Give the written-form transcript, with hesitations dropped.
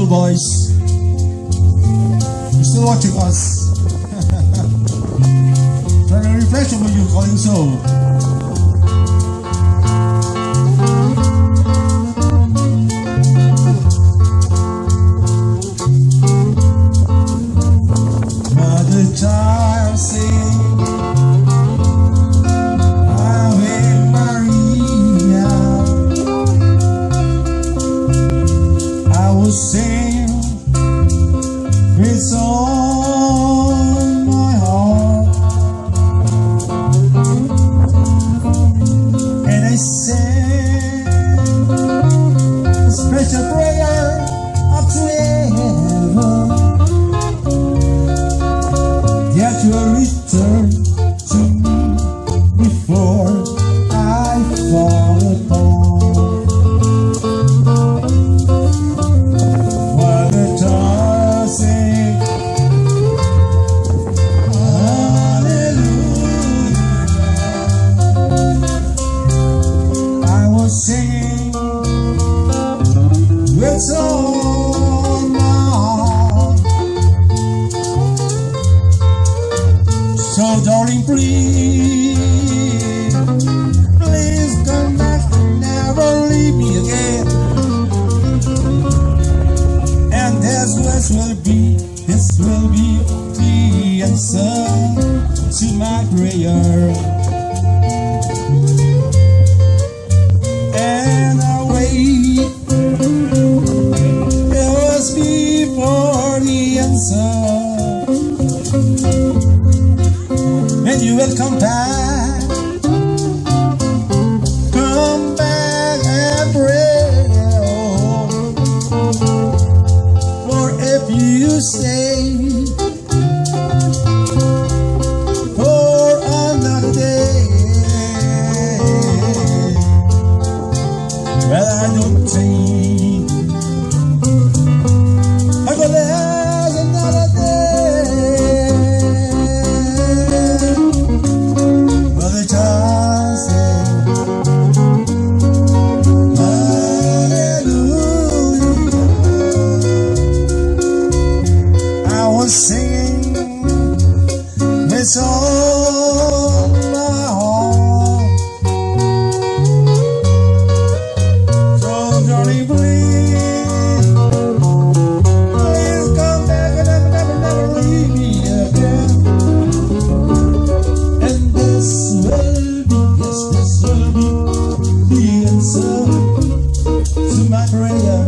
Gospel Boys. You're still watching us. Trying to refresh over you, calling so. Mother child sing, Ave Maria. I will sing it's on my heart, and I sing a special prayer up to heaven, that you will return to me before I fall apart. Mother child sing, hallelujah. I was singing with all my heart. So darling, please, please come back and never leave me again. And this will be the answer to my prayer. And I wait, it was before the answer. And you will come back and pray. For if you stay for another day, well, I don't think I could last another day. Mother child sing, hallelujah. I was singing with all my heart. So Johnny, please, please come back and never leave me again. And this will be the answer to my prayer.